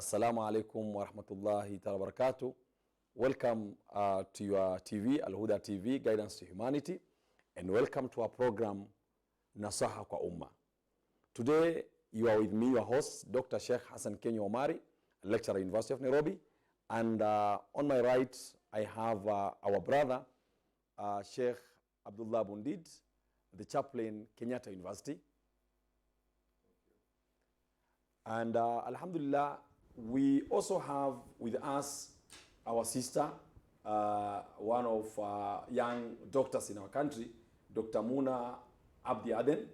Assalamu alaikum wa rahmatullahi wa barakatuh. Welcome to your TV, Huda TV, Guidance to Humanity, and welcome to our program, NASAHA KWA UMMA. Today, you are with me, your host, Dr. Sheikh Hassan Kenyo Omari, lecturer at University of Nairobi, and on my right, I have our brother, Sheikh Abdullah Bundid, the chaplain, Kenyatta University. And Alhamdulillah, we also have with us our sister, one of young doctors in our country, Dr. Muna Abdi Aden.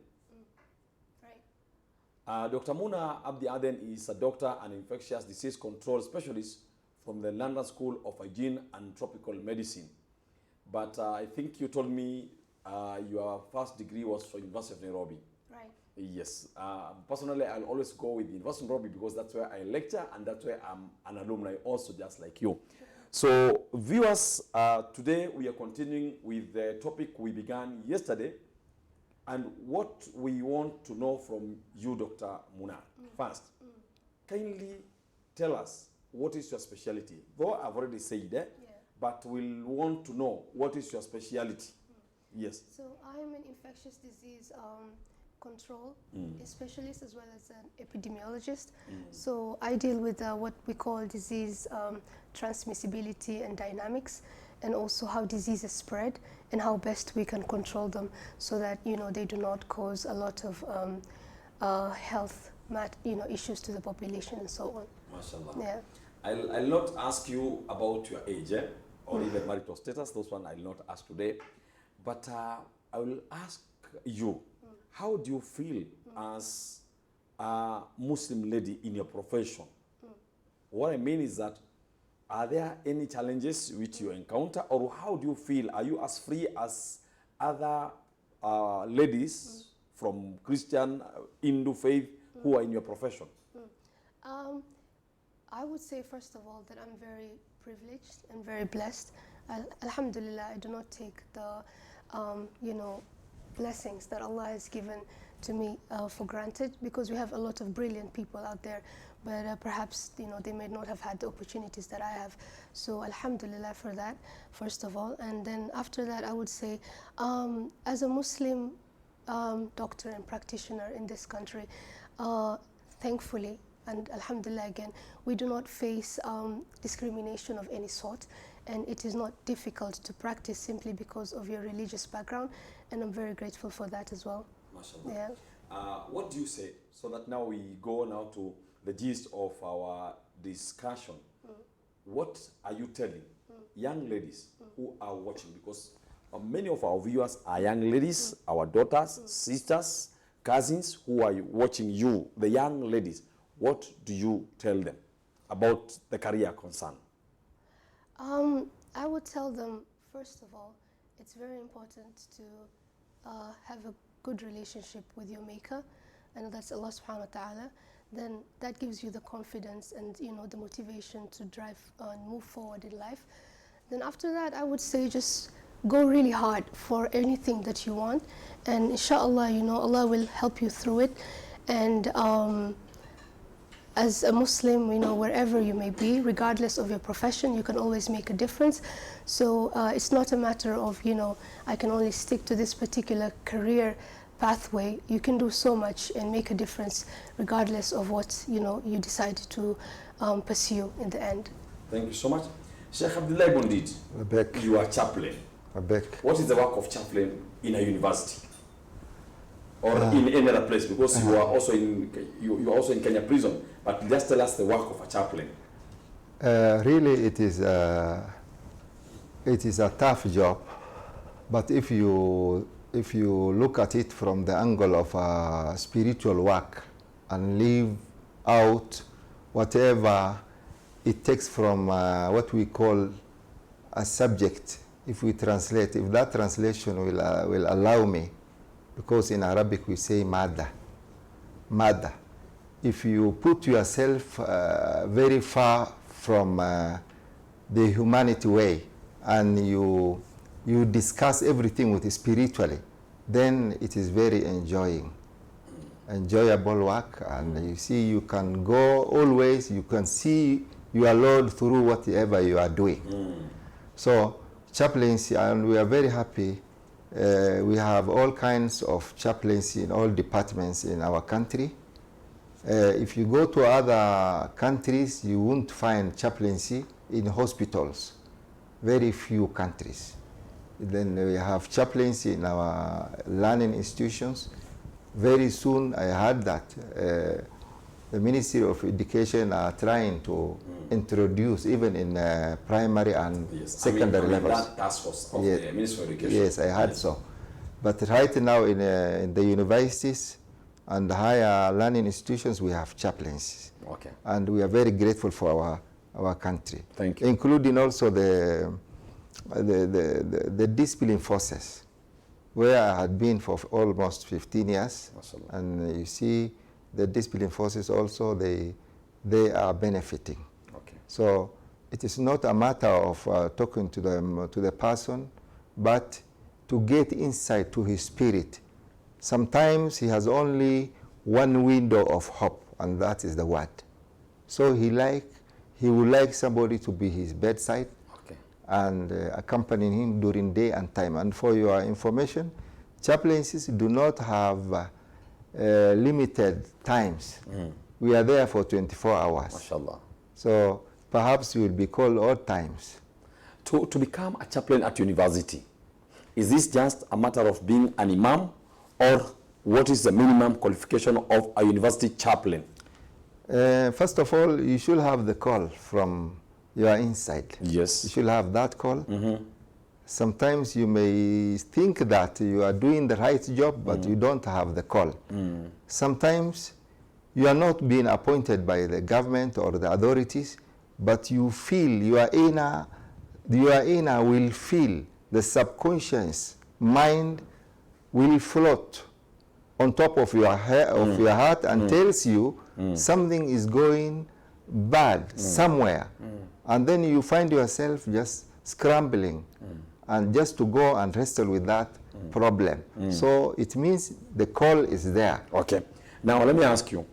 Right. Dr. Muna Abdi Aden is a doctor and infectious disease control specialist from the London School of Hygiene and Tropical Medicine. But I think you told me your first degree was from University of Nairobi. Right. Yes. Personally, I'll always go with the University of Nairobi because that's where I lecture and that's where I'm an alumni also, just like you. So, viewers, today we are continuing with the topic we began yesterday, and what we want to know from you, Dr. Muna. First, kindly tell us what is your specialty. Though I've already said it, but we'll want to know what is your specialty. Yes. So, I am an infectious disease control specialist as well as an epidemiologist. So I deal with what we call disease transmissibility and dynamics, and also how diseases spread and how best we can control them so that they do not cause a lot of health issues to the population and so on. MashaAllah. Yeah. I'll not ask you about your age or even marital status. Those one I'll not ask today, but I will ask you. How do you feel as a Muslim lady in your profession? What I mean is that, are there any challenges which you encounter, or how do you feel? Are you as free as other ladies from Christian, Hindu faith who are in your profession? I would say, first of all, that I'm very privileged and very blessed. Alhamdulillah, I do not take the, blessings that Allah has given to me for granted, because we have a lot of brilliant people out there, but perhaps they may not have had the opportunities that I have. So alhamdulillah for that, first of all. And then after that, I would say as a Muslim doctor and practitioner in this country, thankfully, and alhamdulillah again, we do not face discrimination of any sort, and it is not difficult to practice simply because of your religious background, and I'm very grateful for that as well. MashaAllah. Yeah. What do you say, so that now we go now to the gist of our discussion? What are you telling young ladies who are watching? Because many of our viewers are young ladies, our daughters, sisters, cousins who are watching you, the young ladies. What do you tell them about the career concern? I would tell them, first of all, it's very important to have a good relationship with your maker, and that's Allah subhanahu wa ta'ala. Then that gives you the confidence and the motivation to drive and move forward in life. Then after that, I would say just go really hard for anything that you want, and inshallah, Allah will help you through it. And as a Muslim, wherever you may be, regardless of your profession, you can always make a difference. So it's not a matter of, I can only stick to this particular career pathway. You can do so much and make a difference regardless of what, you decide to pursue in the end. Thank you so much. Sheikh Abdullah Bundid, you are chaplain. What is the work of chaplain in a university? Or in any other place, because you are also in Kenya prison, but just tell us the work of a chaplain. Really, it is a tough job, but if you look at it from the angle of spiritual work and leave out whatever it takes from what we call a subject, if we translate, if that translation will allow me, because in Arabic we say mada. If you put yourself very far from the humanity way, and you discuss everything with spiritually, then it is very enjoying. enjoyable work, and you see you can go always, you can see your Lord through whatever you are doing. So chaplaincy, and we are very happy. We have all kinds of chaplaincy in all departments in our country. If you go to other countries, you won't find chaplaincy in hospitals. Very few countries. Then we have chaplaincy in our learning institutions. Very soon I heard that the Ministry of Education are trying to introduce even in primary and secondary levels. That task force of the Ministry of Education. Yes, I heard so. But right now in the universities and higher learning institutions, we have chaplains. Okay. And we are very grateful for our country. Thank you. Including also the discipline forces, where I had been for almost 15 years. And you see the discipline forces also, they are benefiting. Okay. So it is not a matter of talking to the person, but to get insight to his spirit. Sometimes he has only one window of hope, and that is the word. So he would like somebody to be his bedside, okay, and accompanying him during day and time. And for your information, chaplaincies do not have limited times. We are there for 24 hours. MashaAllah. So perhaps you will be called all times. To become a chaplain at university, is this just a matter of being an imam, or what is the minimum qualification of a university chaplain? First of all, you should have the call from your inside. Yes. You should have that call. Sometimes you may think that you are doing the right job, but you don't have the call. Sometimes you are not being appointed by the government or the authorities, but you feel your inner will feel, the subconscious mind will float on top of your heart and tells you something is going bad somewhere. And then you find yourself just scrambling and just to go and wrestle with that problem. So it means the call is there. Okay. Now let me ask you,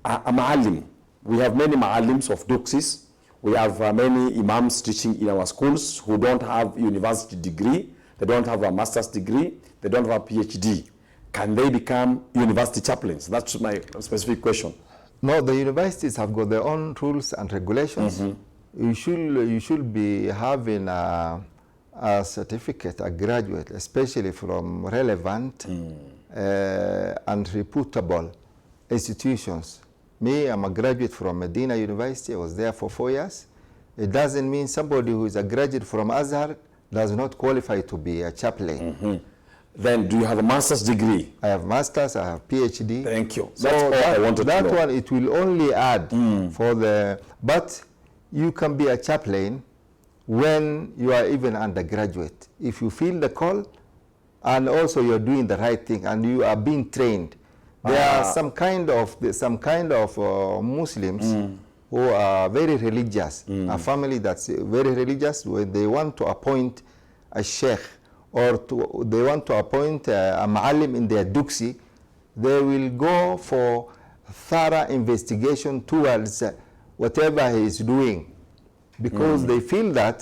a ma'alim, we have many ma'alims of duxis. We have many imams teaching in our schools who don't have university degree, they don't have a master's degree, they don't have a PhD. Can they become university chaplains? That's my specific question. No, the universities have got their own rules and regulations. You should be having a certificate, a graduate, especially from relevant and reputable institutions. Me, I'm a graduate from Medina University. I was there for 4 years. It doesn't mean somebody who is a graduate from Azhar does not qualify to be a chaplain. Then do you have a master's degree? I have master's, I have PhD. Thank you. So That's all I wanted to know. That one, it will only add for the, but you can be a chaplain when you are even undergraduate. If you feel the call and also you're doing the right thing and you are being trained. There are some kind of Muslims who are very religious, a family that's very religious, where they want to appoint a sheikh or they want to appoint a ma'alim in their duxi, they will go for thorough investigation towards whatever he is doing, because they feel that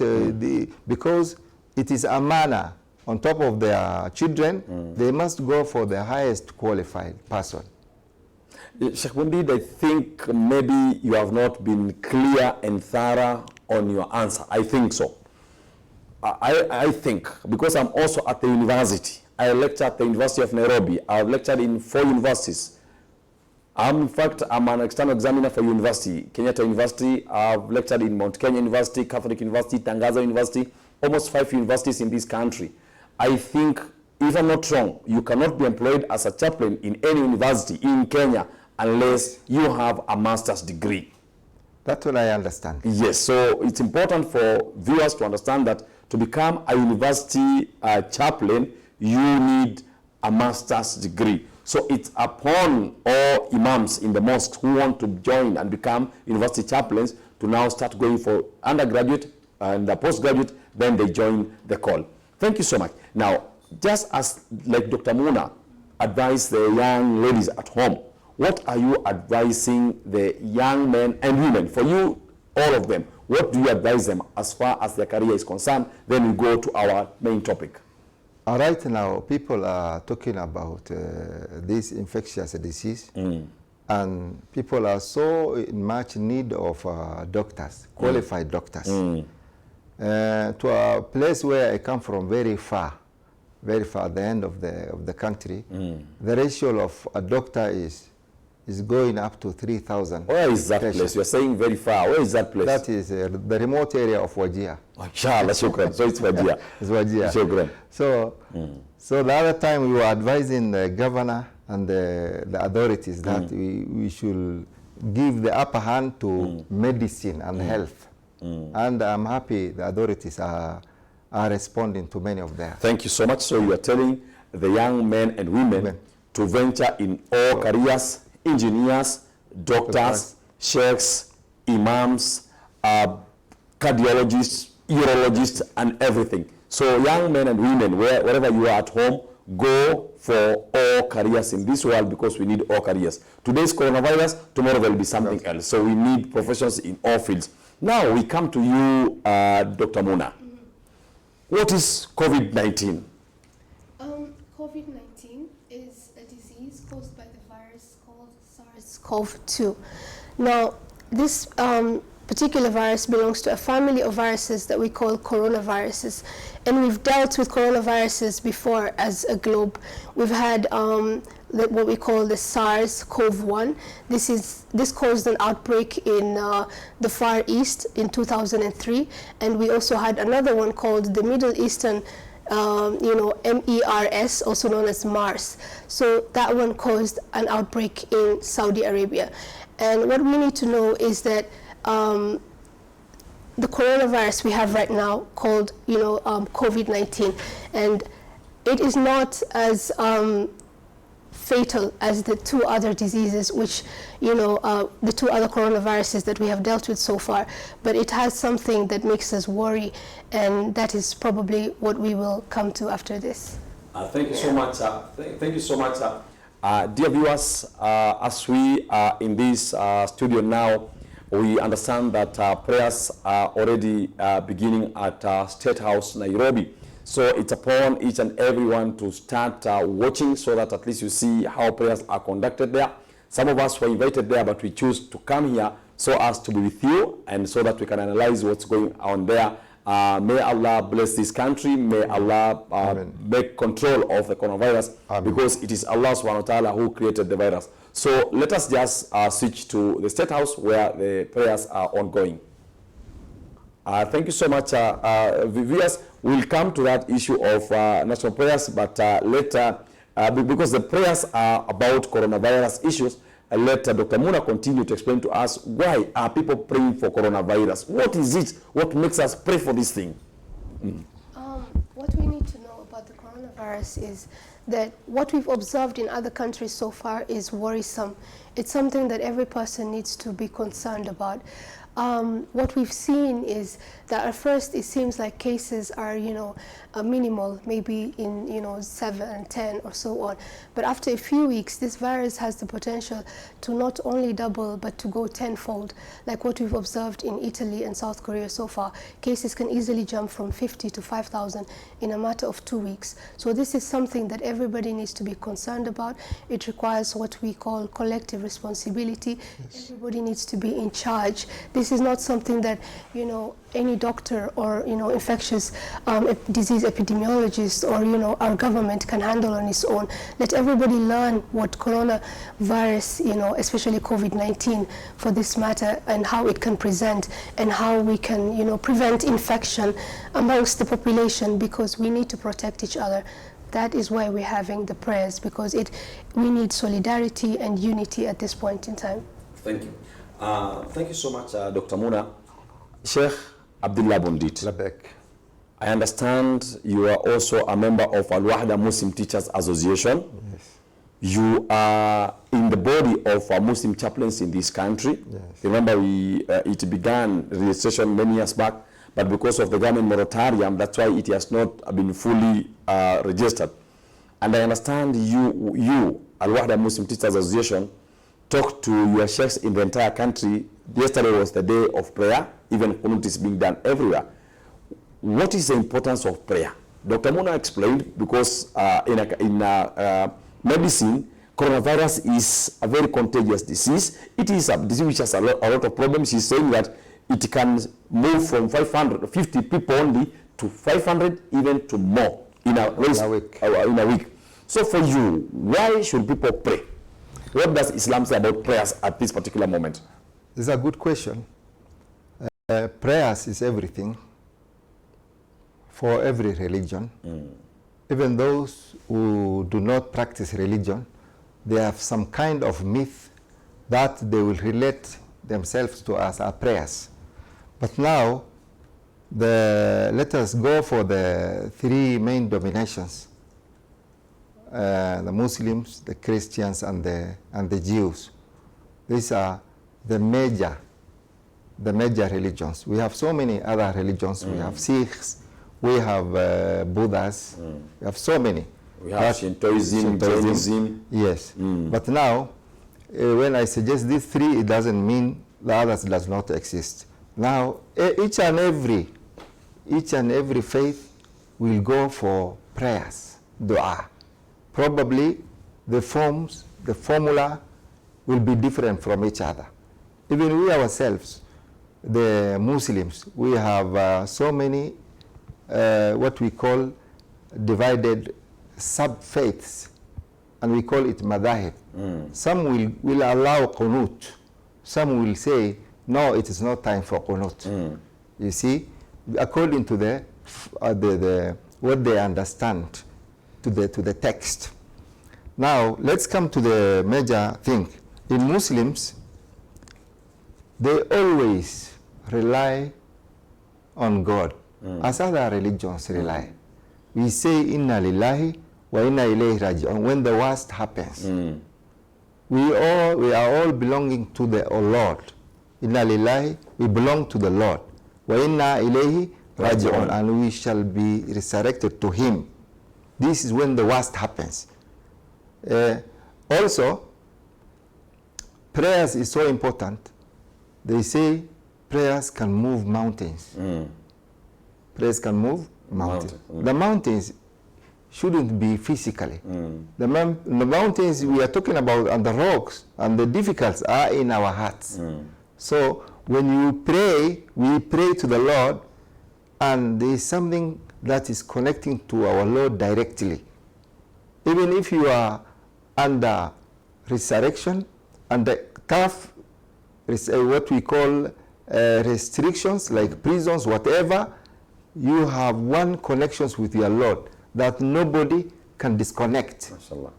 because it is a manner on top of their children, they must go for the highest qualified person. Sheikh Bundid, I think maybe you have not been clear and thorough on your answer. I think so. I think, because I'm also at the university, I lecture at the University of Nairobi. I've lectured in 4 universities. In fact, I'm an external examiner for university. Kenyatta University, I've lectured in Mount Kenya University, Catholic University, Tangaza University, almost 5 universities in this country. I think, if I'm not wrong, you cannot be employed as a chaplain in any university in Kenya unless you have a master's degree. That's what I understand. Yes, so it's important for viewers to understand that to become a university chaplain, you need a master's degree. So it's upon all imams in the mosques who want to join and become university chaplains to now start going for undergraduate and the postgraduate, then they join the call. Thank you so much. Now, just as like Dr. Muna, advise the young ladies at home, what are you advising the young men and women? For you, all of them, what do you advise them as far as their career is concerned? Then we go to our main topic. Right now, people are talking about this infectious disease, and people are so in much need of doctors, qualified doctors. To a place where I come from, very far, the end of the country, the ratio of a doctor is going up to 3,000. Where is that place? You're saying very far. Where is that place? That is the remote area of Wajir. Inshallah, shukran. So it's Wajir. It's Wajir. Shukran. So the other time we were advising the governor and the authorities that we should give the upper hand to medicine and health. And I'm happy the authorities are responding to many of them. Thank you so much. So you are telling the young men and women to venture in all careers, engineers, doctors, sheikhs, imams, cardiologists, urologists, and everything. So young men and women, wherever you are at home, go for all careers in this world, because we need all careers. Today's coronavirus, tomorrow there will be something else. So we need professions in all fields. Now we come to you, Dr. Muna. What is COVID-19? COVID-19 is a disease caused by the virus called SARS-CoV-2. Now, this particular virus belongs to a family of viruses that we call coronaviruses. And we've dealt with coronaviruses before as a globe. We've had what we call the SARS-CoV-1. This caused an outbreak in the Far East in 2003. And we also had another one called the Middle Eastern MERS, also known as MARS. So that one caused an outbreak in Saudi Arabia. And what we need to know is that the coronavirus we have right now called, COVID-19, and it is not as fatal as the two other diseases, which, the two other coronaviruses that we have dealt with so far, but it has something that makes us worry, and that is probably what we will come to after this. Thank you so much. Thank you so much. Dear viewers, as we are in this studio now, we understand that prayers are already beginning at State House, Nairobi. So it's upon each and everyone to start watching, so that at least you see how prayers are conducted there. Some of us were invited there, but we choose to come here so as to be with you, and so that we can analyze what's going on there. May Allah bless this country. May Allah make control of the coronavirus, because it is Allah subhanahu wa ta'ala who created the virus. So let us just switch to the State House, where the prayers are ongoing. Thank you so much. Viewers, we'll come to that issue of national prayers, but later, because the prayers are about coronavirus issues, let Dr. Muna continue to explain to us, why are people praying for coronavirus? What is it? What makes us pray for this thing? What we need to know about the coronavirus is that what we've observed in other countries so far is worrisome. It's something that every person needs to be concerned about. What we've seen is that at first it seems like cases are, minimal, maybe in, 7, 10 or so on. But after a few weeks, this virus has the potential to not only double, but to go tenfold, like what we've observed in Italy and South Korea so far. Cases can easily jump from 50 to 5,000 in a matter of 2 weeks. So this is something that everybody needs to be concerned about. It requires what we call collective responsibility. Yes. Everybody needs to be in charge. This is not something that, any doctor or, infectious disease epidemiologist or, our government can handle on its own. Let everybody learn what coronavirus, especially COVID-19 for this matter, and how it can present, and how we can, prevent infection amongst the population, because we need to protect each other. That is why we're having the prayers, because we need solidarity and unity at this point in time. Thank you. Thank you so much, Dr. Muna. Sheikh Abdullah Bundit. Labek. I understand you are also a member of Al-Wahda Muslim Teachers Association. Yes. You are in the body of Muslim chaplains in this country. Yes. Remember, it began registration many years back, but because of the government moratorium, that's why it has not been fully registered. And I understand you, Al-Wahda Muslim Teachers Association, talked to your sheikhs in the entire country. Yesterday was the day of prayer. Even Qunut is being done everywhere. What is the importance of prayer? Dr. Muna explained, because in medicine, coronavirus is a very contagious disease. It is a disease which has a lot of problems. He's saying that it can move from 550 people only to 500, even to more in a week. So for you, why should people pray? What does Islam say about prayers at this particular moment? It's a good question. Prayers is everything for every religion. Even those who do not practice religion, they have some kind of myth that they will relate themselves to as our prayers. But now, let us go for the three main dominations: the Muslims, the Christians, and the Jews. These are the major religions. We have so many other religions. We have Sikhs, we have Buddhas, we have so many. We have Shintoism, Jainism. Yes, but now, when I suggest these three, it doesn't mean the others does not exist. Now, each and every faith will go for prayers, dua. Probably the formula will be different from each other. Even we ourselves, the Muslims, we have so many what we call divided sub-faiths, and we call it madahib. Some will allow qunut. Some will say, no, it is not time for qunut. You see, according to what they understand to the text. Now, let's come to the major thing. In Muslims, they always rely on God, as other religions rely. We say, inna lillahi wa inna ilayhi raji'un, when the worst happens. We are all belonging to the Lord. Inna lillahi, we belong to the Lord. Wa inna ilayhi raji'un, and we shall be resurrected to Him. This is when the worst happens. Also, prayers is so important. They say prayers can move mountains. Prayers can move mountains. The mountains shouldn't be physically. The mountains we are talking about, and the rocks and the difficulties are in our hearts. So when you pray, we pray to the Lord, and there is something that is connecting to our Lord directly. Even if you are under resurrection, under tough, what we call restrictions, like prisons, whatever, you have one connections with your Lord that nobody can disconnect. Mashallah.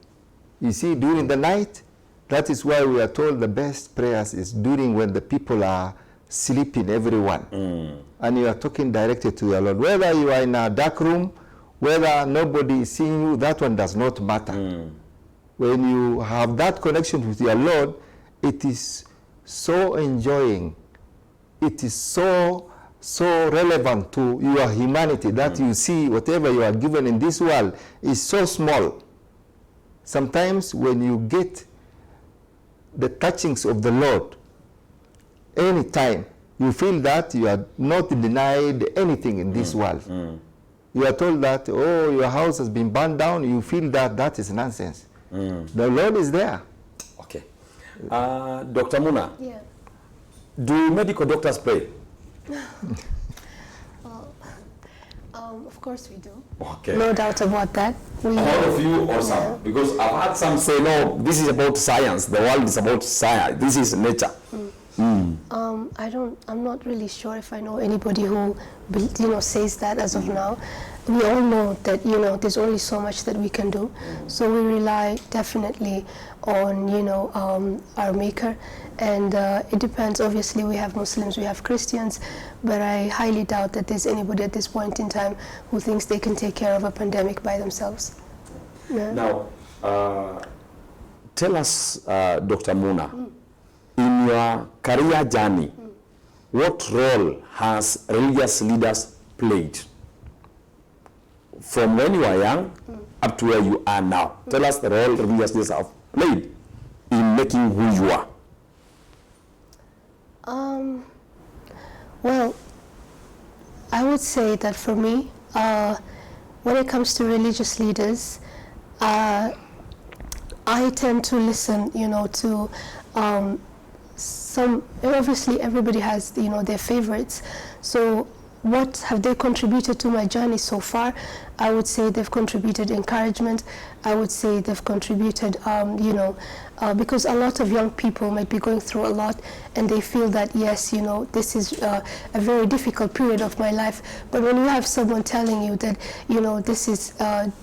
You see, during the night, that is why we are told the best prayers is during when the people are sleeping, everyone. And you are talking directly to your Lord. Whether you are in a dark room, whether nobody is seeing you, that one does not matter. When you have that connection with your Lord, it is so enjoying. It is so relevant to your humanity that you see whatever you are given in this world is so small. Sometimes when you get the touchings of the Lord, anytime, you feel that you are not denied anything in this world. You are told that, oh, your house has been burned down, you feel that that is nonsense. The Lord is there. Okay. Dr. Muna, Yeah. do medical doctors pray? Well, of course we do. Okay. No doubt about that. All of you or some? Because I've had some say, no, this is about science. The world is about science. This is nature. I'm not really sure if I know anybody who, says that as of now. We all know that, there's only so much that we can do. So we rely definitely on, our Maker. And it depends. Obviously, we have Muslims, we have Christians, but I highly doubt that there's anybody at this point in time who thinks they can take care of a pandemic by themselves. Yeah. Now, tell us, Dr. Muna, in your career journey, what role has religious leaders played? from when you are young up to where you are now. Tell us the role religious leaders have played in making who you are. Well, I would say that for me, when it comes to religious leaders, I tend to listen, to obviously everybody has, their favorites. So what have they contributed to my journey so far? I would say they've contributed encouragement. I would say they've contributed, because a lot of young people might be going through a lot, and they feel that, yes, this is a very difficult period of my life. But when you have someone telling you that, this is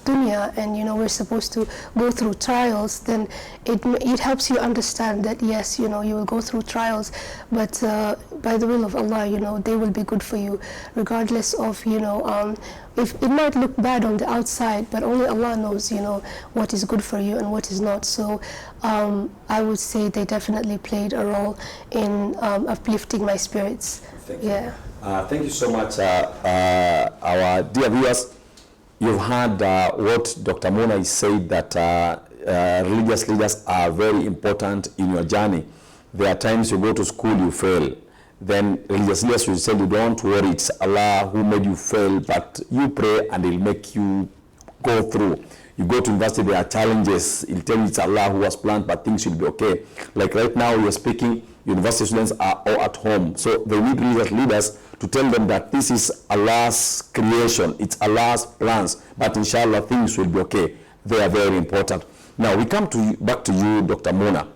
dunya, and, we're supposed to go through trials, then it helps you understand that, yes, you will go through trials, but by the will of Allah, they will be good for you, regardless of, if it might look bad on the outside, but only Allah knows, what is good for you and what is not. So I would say they definitely played a role in uplifting my spirits. Thank you. Thank you so much, our dear viewers. You've heard what Dr. Mona is said, that religious leaders are very important in your journey. There are times you go to school, you fail. Then religious leaders will say, don't worry, it's Allah who made you fail, but you pray and He'll make you go through. You go to university, there are challenges. He'll tell you it's Allah who has planned, but things will be okay. Like right now, we are speaking, university students are all at home. So they need religious leaders to tell them that this is Allah's creation, it's Allah's plans, but inshallah things will be okay. They are very important. Now we come back to you, Dr. Mona.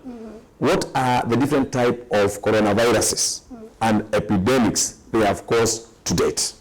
What are the different type of coronaviruses and epidemics they have caused to date?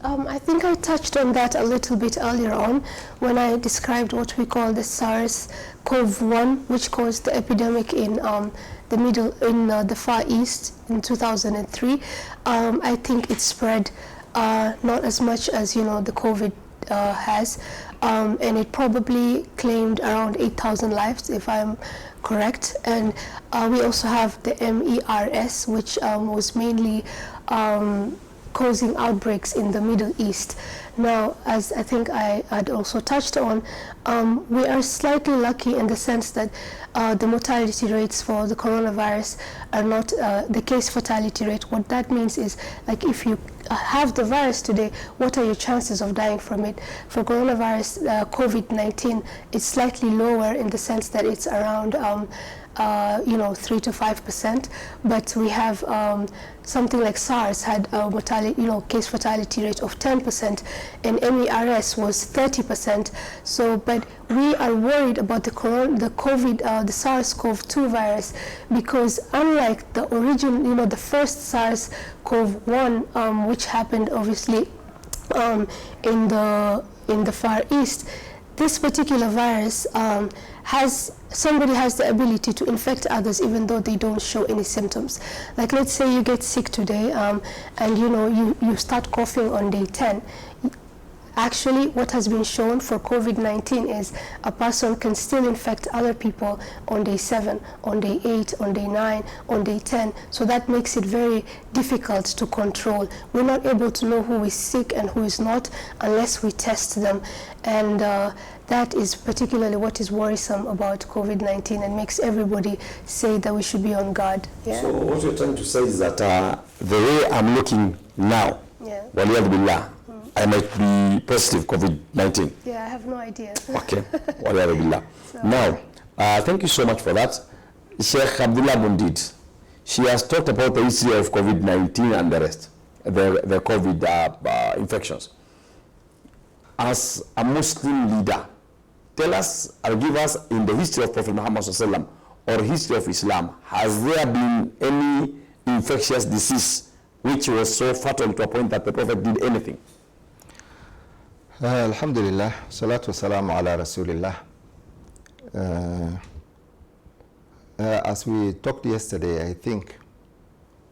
I think I touched on that a little bit earlier on when I described what we call the SARS-CoV-1, which caused the epidemic in the Far East in 2003. I think it spread not as much as the COVID has, and it probably claimed around 8,000 lives, if I'm correct. And we also have the MERS, which was mainly causing outbreaks in the Middle East. Now, as I think I had also touched on, we are slightly lucky in the sense that the mortality rates for the coronavirus are not the case fatality rate. What that means is, like, if you have the virus today, what are your chances of dying from it? For coronavirus, COVID-19, it's slightly lower in the sense that it's around 3 to 5%, but we have something like SARS had a mortality, case fatality rate of 10%, and MERS was 30%. So, but we are worried about the SARS-CoV-2 virus, because unlike the original, the first SARS-CoV-1, which happened obviously in the Far East, this particular virus somebody has the ability to infect others even though they don't show any symptoms. Like, let's say you get sick today, and you start coughing on day 10. Actually, what has been shown for COVID-19 is a person can still infect other people on day 7, on day 8, on day 9, on day 10. So that makes it very difficult to control. We're not able to know who is sick and who is not unless we test them. And that is particularly what is worrisome about COVID-19 and makes everybody say that we should be on guard. Yeah. So what you're trying to say is that the way I'm looking now, waliyadu billah, I might be positive COVID-19. Yeah, I have no idea. Okay, waliyadu billah. Now, thank you so much for that. Sheikh Abdullah Bundid, she has talked about the history of COVID-19 and the rest, the COVID infections. As a Muslim leader, tell us or give us, in the history of Prophet Muhammad SAW or history of Islam, has there been any infectious disease which was so fatal to a point that the Prophet did anything? Alhamdulillah, salatu wassalamu ala rasulillah. As we talked yesterday, I think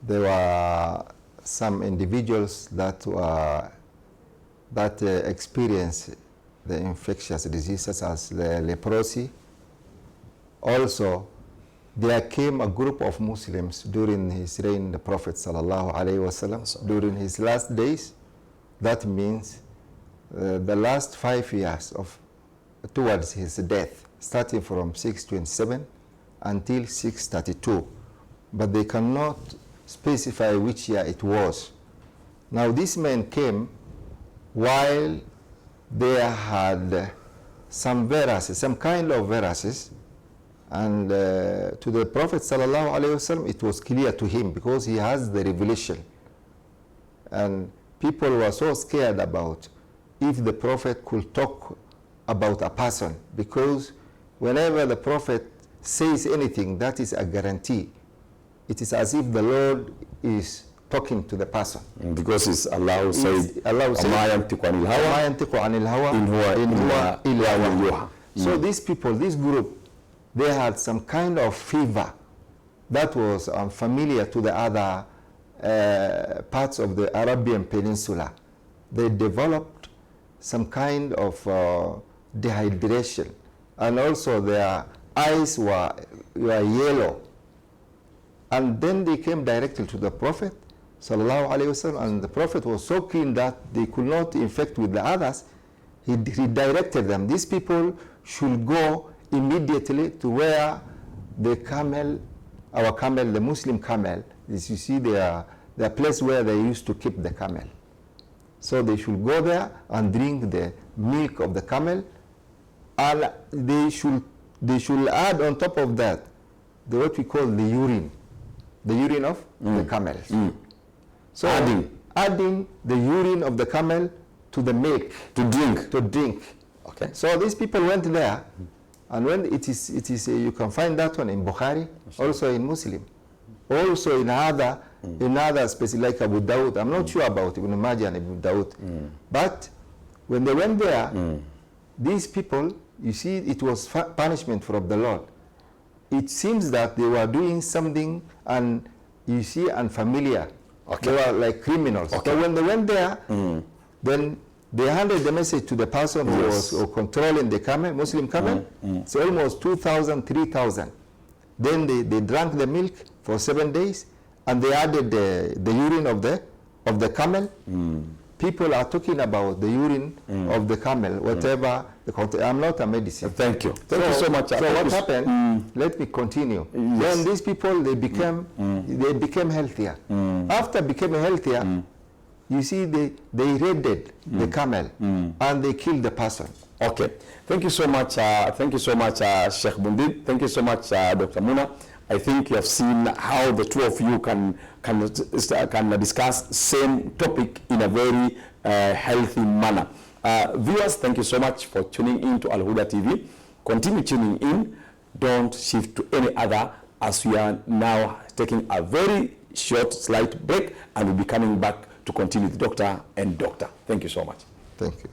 there were some individuals that experienced the infectious diseases as the leprosy. Also, there came a group of Muslims during his reign, the Prophet sallallahu alaihi wasallam, during his last days. That means the last 5 years towards his death, starting from 627 until 632, but they cannot specify which year it was. Now this man came while they had some verses, some kind of verses, and to the Prophet sallallahu alaihi wasallam, it was clear to him because he has the revelation. And people were so scared about if the Prophet could talk about a person, because whenever the Prophet says anything, that is a guarantee. It is as if the Lord is talking to the person. Because it's Allah said, وَمَا يَنْتِقُ عَنِ الْهَوَىٰ إِنْ هُوَ إِلَّا وَحْيٌ. So these people, this group, they had some kind of fever that was unfamiliar to the other parts of the Arabian Peninsula. They developed some kind of dehydration, and also their eyes were yellow. And then they came directly to the Prophet sallallahu alaihi wasallam, and the Prophet was so keen that they could not infect with the others. He directed them, these people should go immediately to where the camel, our camel, the Muslim camel, as you see the place where they used to keep the camel. So they should go there and drink the milk of the camel, and they should add on top of that what we call the urine of the camels. So adding the urine of the camel to the milk to drink. Okay. So these people went there, and when it is you can find that one in Bukhari, also in Muslim, also in other spaces like Abu Dawud. I'm not sure about Ibn Majah and Abu Dawud, but when they went there, these people, you see, it was punishment from the Lord. It seems that they were doing something, and you see, unfamiliar. Okay. They were like criminals. Okay. So when they went there, then they handed the message to the person who was controlling the camel, Muslim camel. It's almost 2,000, 3,000. Then they drank the milk for 7 days, and they added the urine of the camel. People are talking about the urine of the camel, whatever. I'm not a medicine. Thank you. Thank you so much. So what happened? Let me continue. Then these people, they became healthier. After becoming healthier, you see, they raided the camel and they killed the person. Okay. Thank you so much. Thank you so much, Sheikh Bundid. Thank you so much, Dr. Muna. I think you have seen how the two of you can discuss same topic in a very healthy manner. Viewers, thank you so much for tuning in to Al Huda TV. Continue tuning in. Don't shift to any other, as we are now taking a very short, slight break, and we'll be coming back to continue with Doctor and Doctor. Thank you so much. Thank you.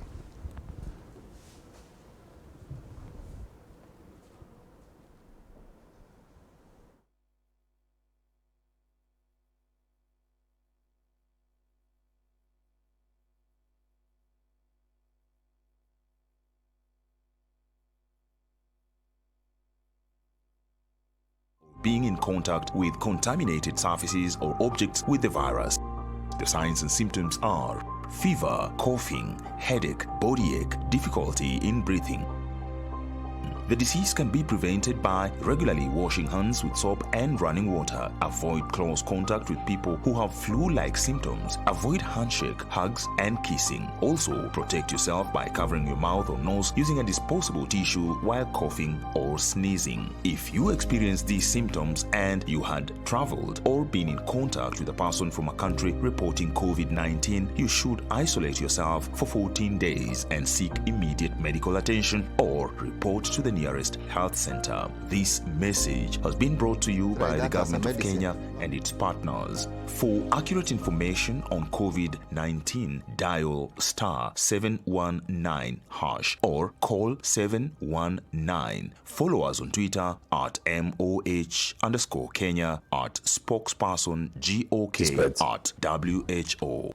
Being in contact with contaminated surfaces or objects with the virus. The signs and symptoms are fever, coughing, headache, body ache, difficulty in breathing. The disease can be prevented by regularly washing hands with soap and running water. Avoid close contact with people who have flu-like symptoms. Avoid handshake, hugs, and kissing. Also, protect yourself by covering your mouth or nose using a disposable tissue while coughing or sneezing. If you experience these symptoms and you had traveled or been in contact with a person from a country reporting COVID-19, you should isolate yourself for 14 days and seek immediate medical attention or report to the nearest health center. This message has been brought to you by the government of Kenya and its partners. For accurate information on COVID-19, dial *719# or call 719. Follow us on Twitter at MOH_Kenya, at spokesperson GOK, at WHO.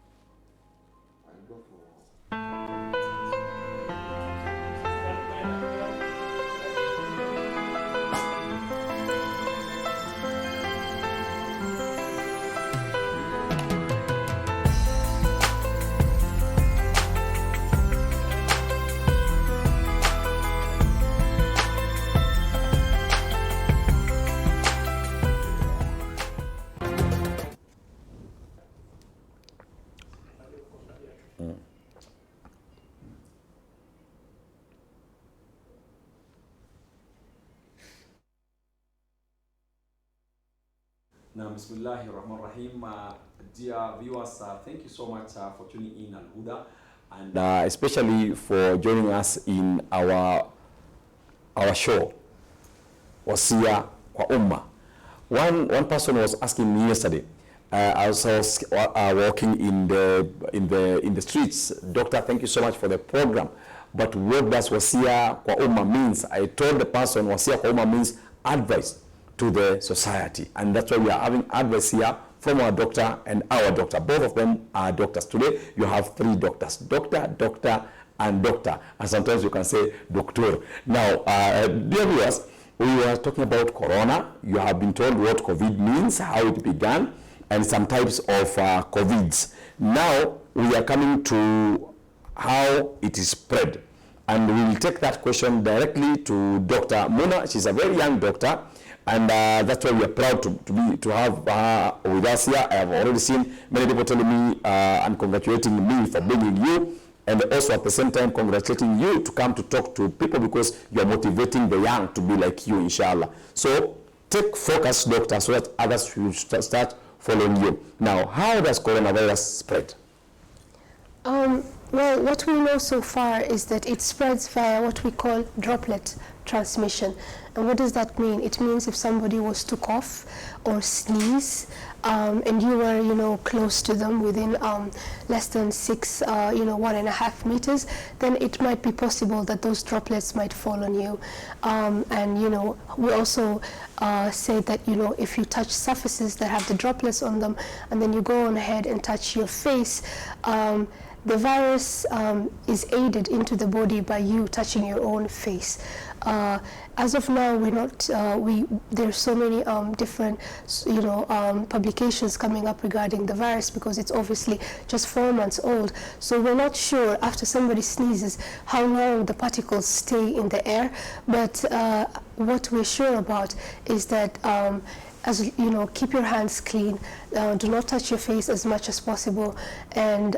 Now, Bismillahirrahmanirrahim. Dear viewers, thank you so much for tuning in Al Huda, and especially for joining us in our show, Wasia Kwa Umma. One person was asking me yesterday. I was walking in the streets. Doctor, thank you so much for the program. But what does Wasia Kwa Umma means? I told the person Wasia Kwa Umma means advice to the society, and that's why we are having advice here from our doctor and our doctor. Both of them are doctors. Today you have three doctors: doctor, doctor, and doctor. And sometimes you can say doctor. Now, dear viewers, we were talking about corona. You have been told what COVID means, how it began, and some types of COVIDs. Now we are coming to how it is spread, and we will take that question directly to Dr. Muna. She's a very young doctor, and that's why we are proud to have her with us here. I have already seen many people telling me and congratulating me for bringing you, and also at the same time congratulating you to come to talk to people because you are motivating the young to be like you, inshallah. So take focus, doctor, so that others will start following you. Now, how does coronavirus spread? Well, what we know so far is that it spreads via what we call droplet transmission. And what does that mean? It means if somebody was to cough or sneeze, and you were, close to them within less than 1.5 meters, then it might be possible that those droplets might fall on you. And, we also say that, if you touch surfaces that have the droplets on them, and then you go on ahead and touch your face, the virus is aided into the body by you touching your own face. As of now, we're not. There's so many different, publications coming up regarding the virus because it's obviously just 4 months old. So we're not sure after somebody sneezes how long the particles stay in the air. But what we're sure about is that. Keep your hands clean, do not touch your face as much as possible, and,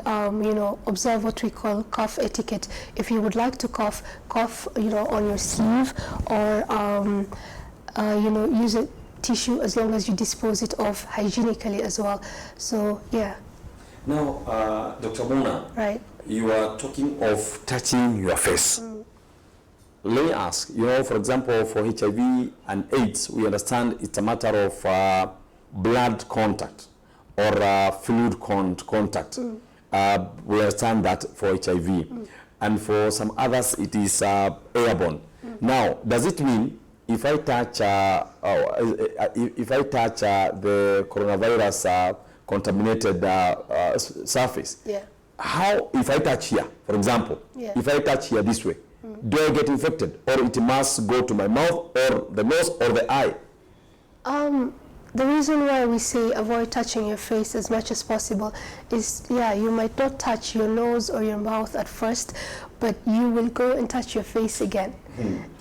observe what we call cough etiquette. If you would like to cough on your sleeve, or, use a tissue as long as you dispose it off hygienically as well. So, yeah. Now, Dr. Muna, right. You are talking of touching your face. Let me ask, for example, for HIV and AIDS, we understand it's a matter of blood contact or fluid contact. We understand that for HIV. And for some others, it is airborne. Now, does it mean if I touch the coronavirus contaminated surface, yeah. How, if I touch here, for example, yeah. if I touch here this way, do I get infected, or it must go to my mouth or the nose or the eye? The reason why we say avoid touching your face as much as possible is, you might not touch your nose or your mouth at first, but you will go and touch your face again.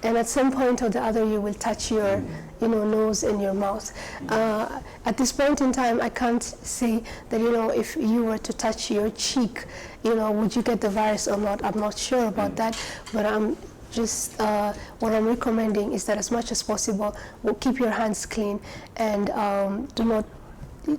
And at some point or the other, you will touch your nose and your mouth. At this point in time, I can't say that, if you were to touch your cheek, would you get the virus or not? I'm not sure about that, but I'm just, what I'm recommending is that as much as possible, keep your hands clean and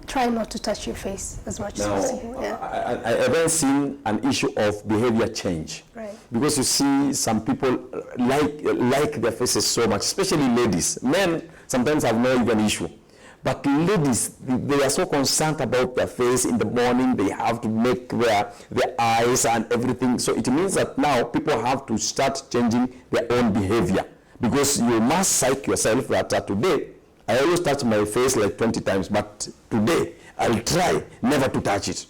try not to touch your face as much as possible. Yeah. I haven't seen an issue of behavior change. Right. Because you see some people like their faces so much, especially ladies. Men sometimes have no even issue. But ladies, they are so concerned about their face in the morning. They have to make their eyes and everything. So it means that now people have to start changing their own behavior. Because you must psych yourself that today, I always touch my face like 20 times, but today I'll try never to touch it.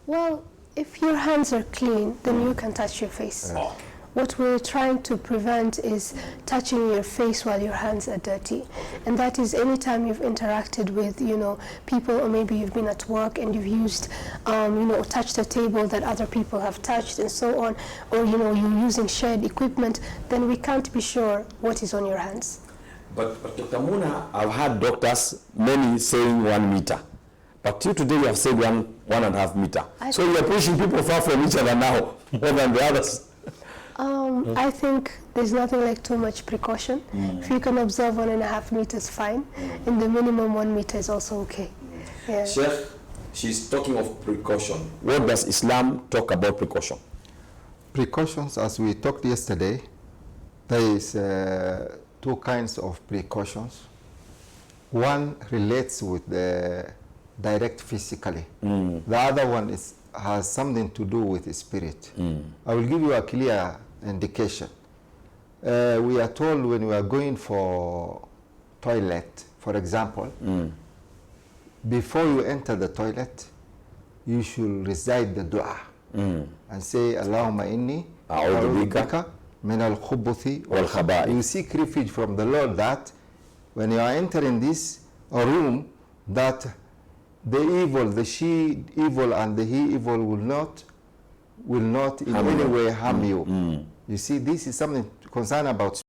Well, if your hands are clean, then you can touch your face. Oh. What we're trying to prevent is touching your face while your hands are dirty. And that is anytime you've interacted with, people, or maybe you've been at work and you've used, touched a table that other people have touched and so on, or, you're using shared equipment, then we can't be sure what is on your hands. But Dr. Muna, I've had doctors, many saying 1 meter. But you today you have said 1.5 meter. So you are pushing people far from each other now, more than the others. I think there's nothing like too much precaution. If you can observe 1.5 meters, fine. And the minimum 1 meter is also okay. Yeah. Sheikh, she's talking of precaution. What does Islam talk about precaution? Precautions, as we talked yesterday, there is two kinds of precautions. One relates with the direct physically. The other one has something to do with the spirit. I will give you a clear indication. We are told when we are going for toilet, for example, before you enter the toilet, you should recite the dua and say, Allahumma inni a'udhu bika min al-khubuthi wal khaba'ith. You seek refuge from the Lord that when you are entering this room, that the evil, the she evil and the he evil will not in any way harm you. You see, this is something concerned about